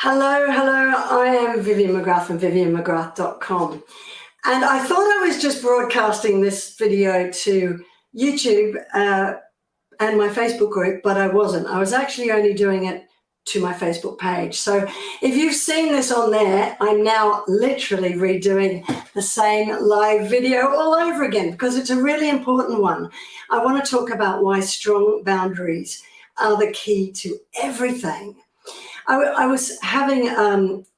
Hello, I am Vivian McGrath from vivianmcgrath.com. And I thought I was just broadcasting this video to YouTube and my Facebook group, but I wasn't. I was actually only doing it to my Facebook page. So if you've seen this on there, I'm now literally redoing the same live video all over again because it's a really important one. I want to talk about why strong boundaries are the key to everything. I was having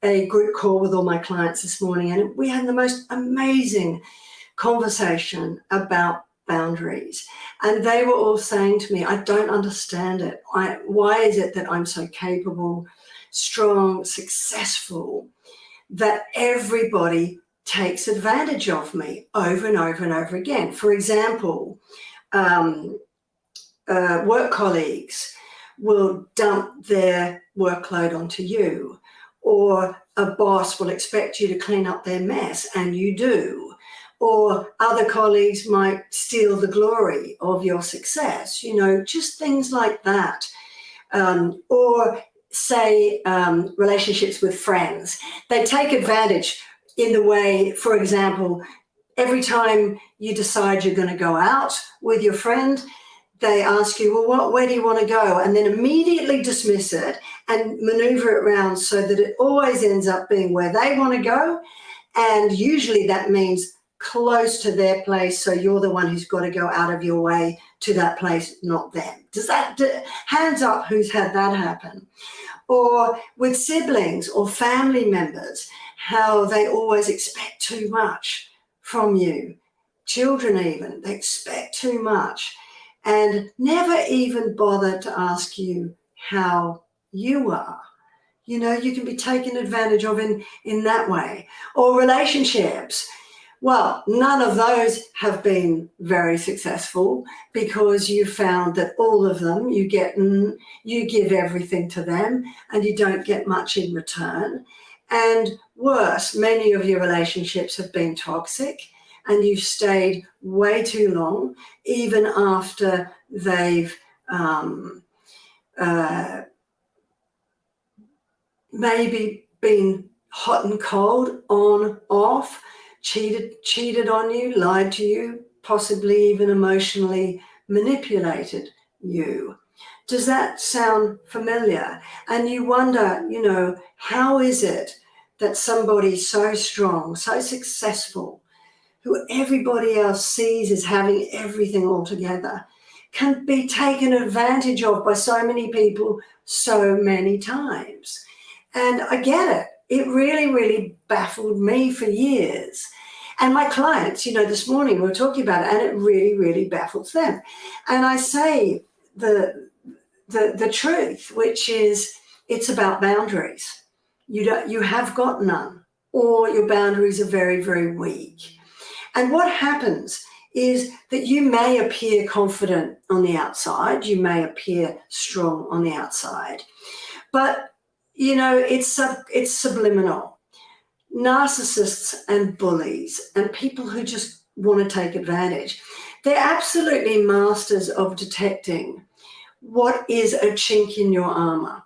a group call with all my clients this morning, and we had the most amazing conversation about boundaries. And they were all saying to me, I don't understand it. Why is it that I'm so capable, strong, successful, that everybody takes advantage of me over and over and over again? For example, work colleagues will dump their workload onto you, or a boss will expect you to clean up their mess and you do, or other colleagues might steal the glory of your success, just things like that. Or say relationships with friends, they take advantage in the way, for example, every time you decide you're going to go out with your friend, they ask you, well, where do you want to go? And then immediately dismiss it and maneuver it around so that it always ends up being where they want to go. And usually that means close to their place. So you're the one who's got to go out of your way to that place, not them. Hands up who's had that happen? Or with siblings or family members, how they always expect too much from you. Children even, they expect too much. And never even bother to ask you how you are. You can be taken advantage of in that way. Or relationships. Well, none of those have been very successful because you found that all of them, you give everything to them and you don't get much in return. And worse, many of your relationships have been toxic, and you've stayed way too long, even after they've maybe been hot and cold, on, off, cheated on you, lied to you, possibly even emotionally manipulated you. Does that sound familiar? And you wonder, how is it that somebody so strong, so successful, who everybody else sees as having everything all together, can be taken advantage of by so many people so many times? And I get it. It really, really baffled me for years. And my clients, this morning we were talking about it, and it really, really baffles them. And I say the truth, which is it's about boundaries. You have got none, or your boundaries are very, very weak. And what happens is that you may appear confident on the outside, you may appear strong on the outside, but it's subliminal. Narcissists and bullies and people who just want to take advantage, they're absolutely masters of detecting what is a chink in your armor.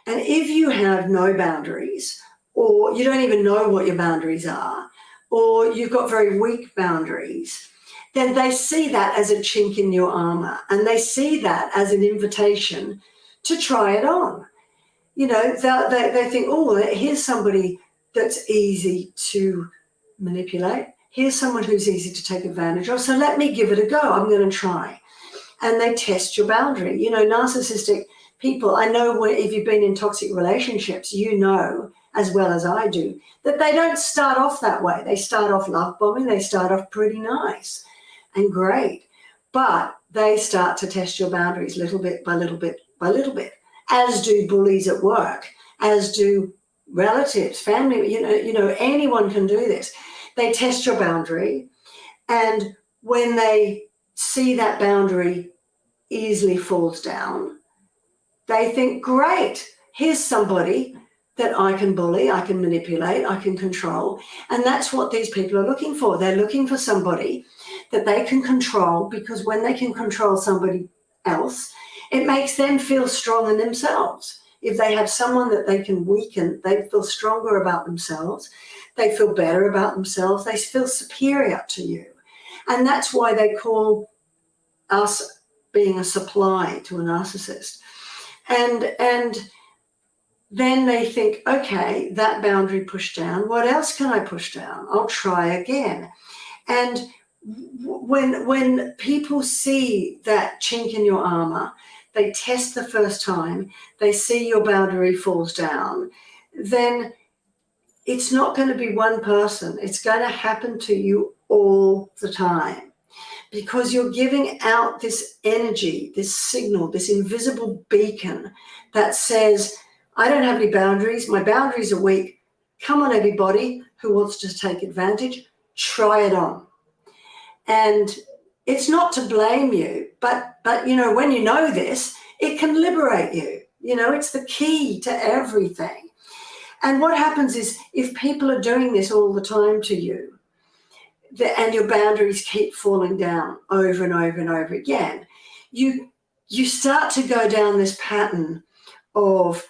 And if you have no boundaries, or you don't even know what your boundaries are, or you've got very weak boundaries, then they see that as a chink in your armor, and they see that as an invitation to try it on. They think, oh, here's somebody that's easy to manipulate. Here's someone who's easy to take advantage of. So let me give it a go. I'm going to try. And they test your boundary. Narcissistic people, I know if you've been in toxic relationships, as well as I do, that they don't start off that way. They start off love bombing. They start off pretty nice and great, but they start to test your boundaries little bit by little bit by little bit, as do bullies at work, as do relatives, family. Anyone can do this. They test your boundary, and when they see that boundary easily falls down, they think, great, here's somebody that I can bully, I can manipulate, I can control. And that's what these people are looking for. They're looking for somebody that they can control, because when they can control somebody else, it makes them feel strong in themselves. If they have someone that they can weaken, they feel stronger about themselves. They feel better about themselves. They feel superior to you. And that's why they call us being a supply to a narcissist. And then they think, okay, that boundary pushed down. What else can I push down? I'll try again. And when people see that chink in your armor, they test the first time, they see your boundary falls down, then it's not going to be one person. It's going to happen to you all the time, because you're giving out this energy, this signal, this invisible beacon that says, I don't have any boundaries. My boundaries are weak. Come on, everybody who wants to take advantage, try it on. And it's not to blame you, but when you know this, it can liberate you. It's the key to everything. And what happens is, if people are doing this all the time to you, and your boundaries keep falling down over and over and over again, you start to go down this pattern of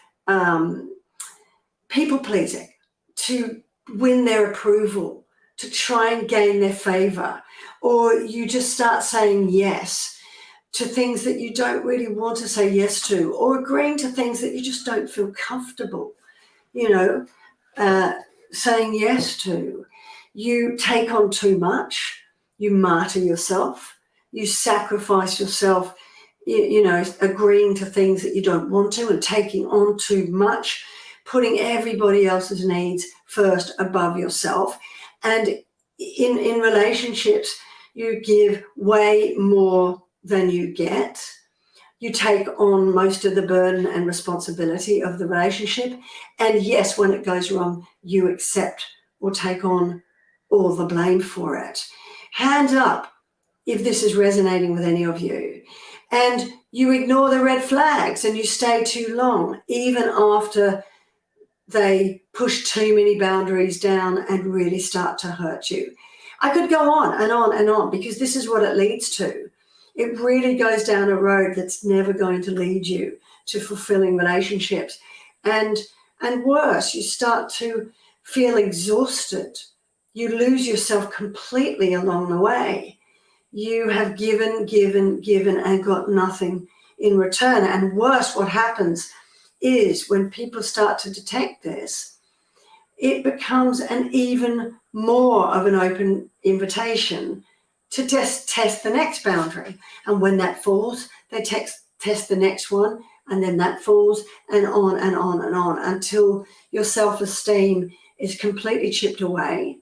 people pleasing, to win their approval, to try and gain their favor, or you just start saying yes to things that you don't really want to say yes to, or agreeing to things that you just don't feel comfortable, saying yes to. You take on too much, you martyr yourself, you sacrifice yourself, agreeing to things that you don't want to, and taking on too much, putting everybody else's needs first above yourself. And in relationships, you give way more than you get. You take on most of the burden and responsibility of the relationship. And yes, when it goes wrong, you accept or take on all the blame for it. Hand up if this is resonating with any of you. And you ignore the red flags and you stay too long, even after they push too many boundaries down and really start to hurt you. I could go on and on and on, because this is what it leads to. It really goes down a road that's never going to lead you to fulfilling relationships. And worse, you start to feel exhausted. You lose yourself completely along the way. You have given, and got nothing in return. And worse, what happens is, when people start to detect this, it becomes an even more of an open invitation to just test the next boundary. And when that falls, they test the next one, and then that falls, and on and on and on, until your self-esteem is completely chipped away.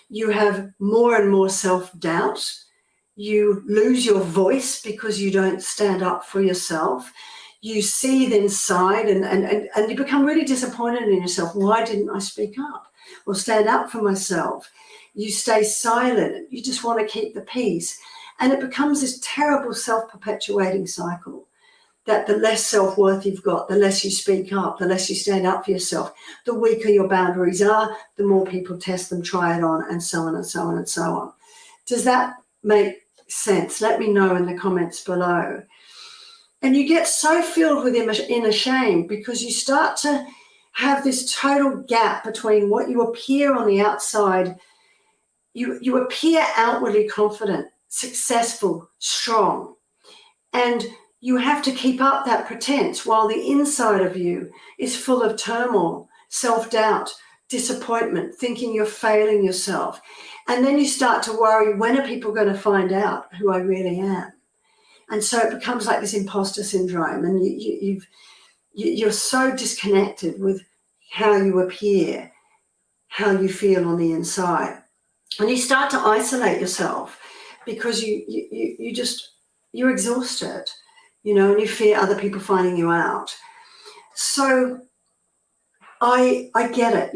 You have more and more self-doubt. You lose your voice because you don't stand up for yourself. You seethe inside, and you become really disappointed in yourself. Why didn't I speak up or stand up for myself? You stay silent. You just want to keep the peace. And it becomes this terrible self-perpetuating cycle, that the less self-worth you've got, the less you speak up, the less you stand up for yourself, the weaker your boundaries are, the more people test them, try it on, and so on and so on and so on. Does that make sense? Let me know in the comments below. And you get so filled with inner shame, because you start to have this total gap between what you appear on the outside. You appear outwardly confident, successful, strong, and you have to keep up that pretense while the inside of you is full of turmoil, self-doubt, disappointment, thinking you're failing yourself. And then you start to worry, when are people going to find out who I really am? And so it becomes like this imposter syndrome, and you're so disconnected with how you appear, how you feel on the inside. And you start to isolate yourself, because you're exhausted, and you fear other people finding you out. So I get it,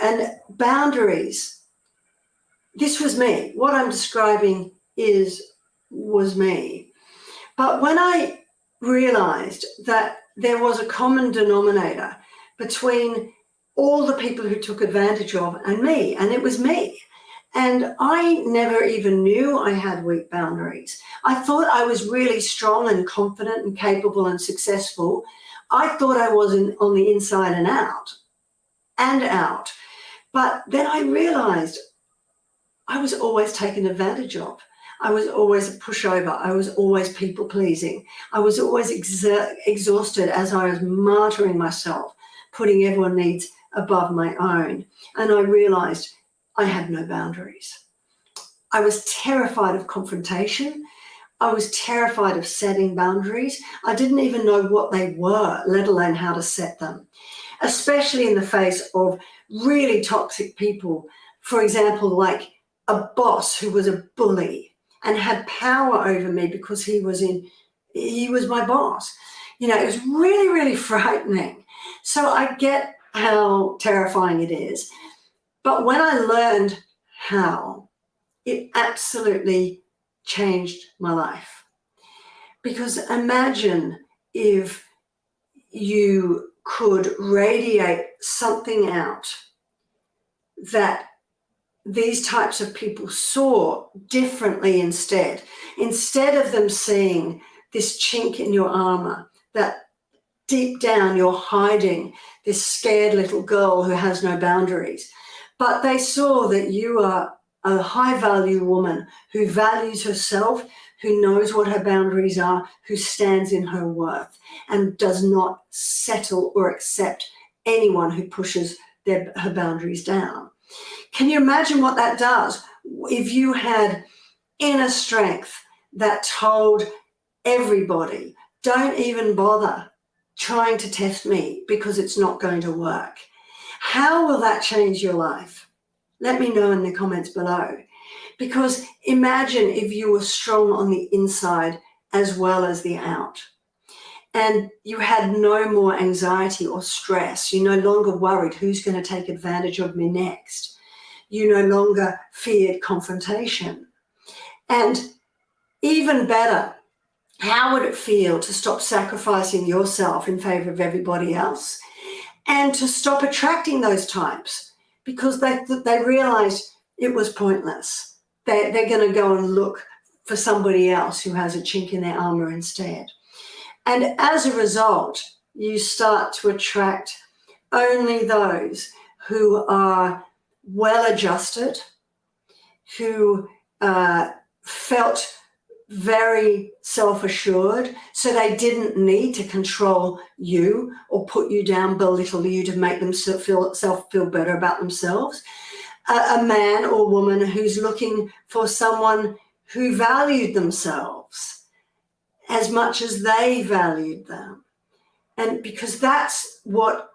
and boundaries. This was me. What I'm describing was me. But when I realized that there was a common denominator between all the people who took advantage of and me, and it was me. And I never even knew I had weak boundaries. I thought I was really strong and confident and capable and successful I thought I was on the inside and out. But then I realized I was always taken advantage of. I was always a pushover. I was always people pleasing. I was always exhausted as I was martyring myself, putting everyone's needs above my own. And I realized I had no boundaries. I was terrified of confrontation. I was terrified of setting boundaries. I didn't even know what they were, let alone how to set them, especially in the face of really toxic people. For example, like a boss who was a bully and had power over me because he was my boss. You know, it was really, really frightening. So I get how terrifying it is. But when I learned how, it absolutely changed my life. Because imagine if you could radiate something out that these types of people saw differently instead of them seeing this chink in your armor, that deep down you're hiding this scared little girl who has no boundaries. But they saw that you are a high value woman who values herself, who knows what her boundaries are, who stands in her worth and does not settle or accept anyone who pushes her boundaries down. Can you imagine what that does if you had inner strength that told everybody, don't even bother trying to test me because it's not going to work? How will that change your life? Let me know in the comments below. Because imagine if you were strong on the inside as well as the out. And you had no more anxiety or stress. You no longer worried who's going to take advantage of me next. You no longer feared confrontation. And even better, how would it feel to stop sacrificing yourself in favor of everybody else and to stop attracting those types because they realized it was pointless. They're going to go and look for somebody else who has a chink in their armor instead. And as a result, you start to attract only those who are well-adjusted, who felt very self-assured, so they didn't need to control you or put you down, belittle you to make them feel better about themselves. A man or woman who's looking for someone who valued themselves as much as they valued them. And because that's what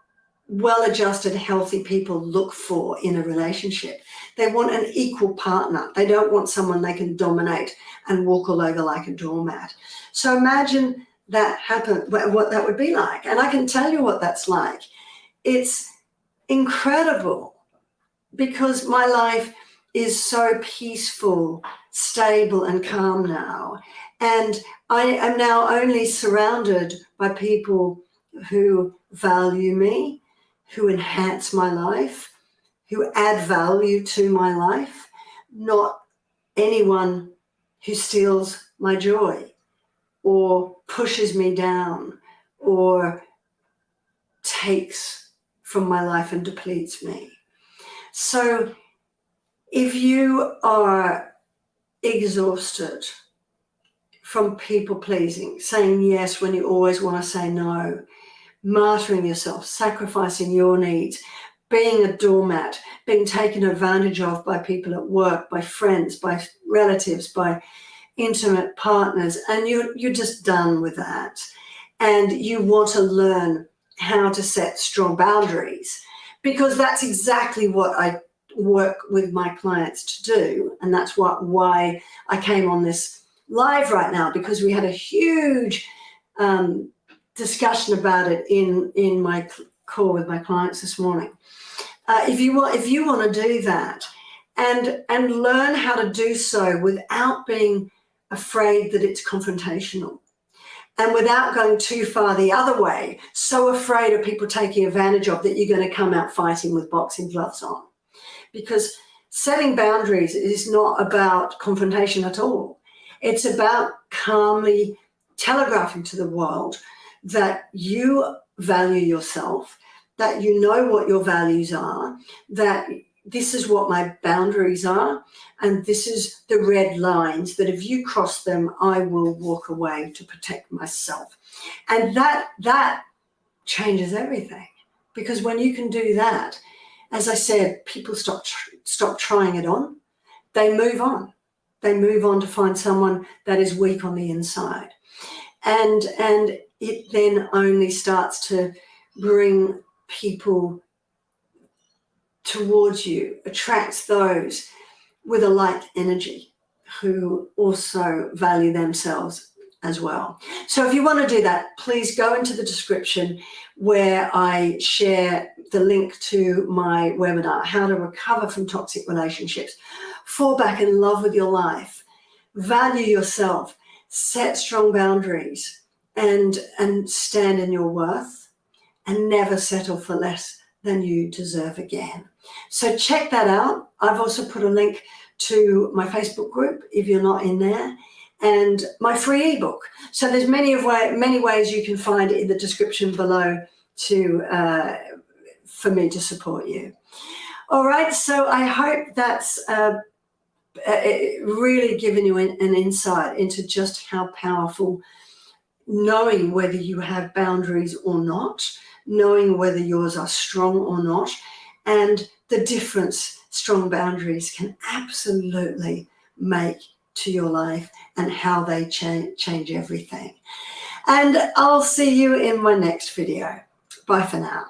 well-adjusted, healthy people look for in a relationship. They want an equal partner. They don't want someone they can dominate and walk all over like a doormat. So imagine that happen, what that would be like. And I can tell you what that's like. It's incredible because my life is so peaceful, stable, and calm now. And I am now only surrounded by people who value me, who enhance my life, who add value to my life, not anyone who steals my joy or pushes me down or takes from my life and depletes me. So if you are exhausted from people pleasing, saying yes when you always want to say no, martyring yourself, sacrificing your needs, being a doormat, being taken advantage of by people at work, by friends, by relatives, by intimate partners, and you're just done with that. And you want to learn how to set strong boundaries, because that's exactly what I work with my clients to do. And that's why I came on this live right now, because we had a huge discussion about it in my call with my clients this morning. If you want to do that and learn how to do so without being afraid that it's confrontational and without going too far the other way, so afraid of people taking advantage of that you're going to come out fighting with boxing gloves on. Because setting boundaries is not about confrontation at all. It's about calmly telegraphing to the world that you value yourself, that you know what your values are, that this is what my boundaries are, and this is the red lines that if you cross them, I will walk away to protect myself. And that changes everything, because when you can do that, as I said, people stop trying it on. They move on. They move on to find someone that is weak on the inside. And it then only starts to bring people towards you, attracts those with a light energy who also value themselves as well. So if you want to do that, please go into the description where I share the link to my webinar, How to Recover from Toxic Relationships. Fall back in love with your life, value yourself, set strong boundaries, and stand in your worth, and never settle for less than you deserve again. So check that out. I've also put a link to my Facebook group if you're not in there, and my free ebook. So there's many ways you can find it in the description below for me to support you. All right, so I hope that's really given you an insight into just how powerful knowing whether you have boundaries or not, knowing whether yours are strong or not, and the difference strong boundaries can absolutely make to your life and how they change everything. And I'll see you in my next video. Bye for now.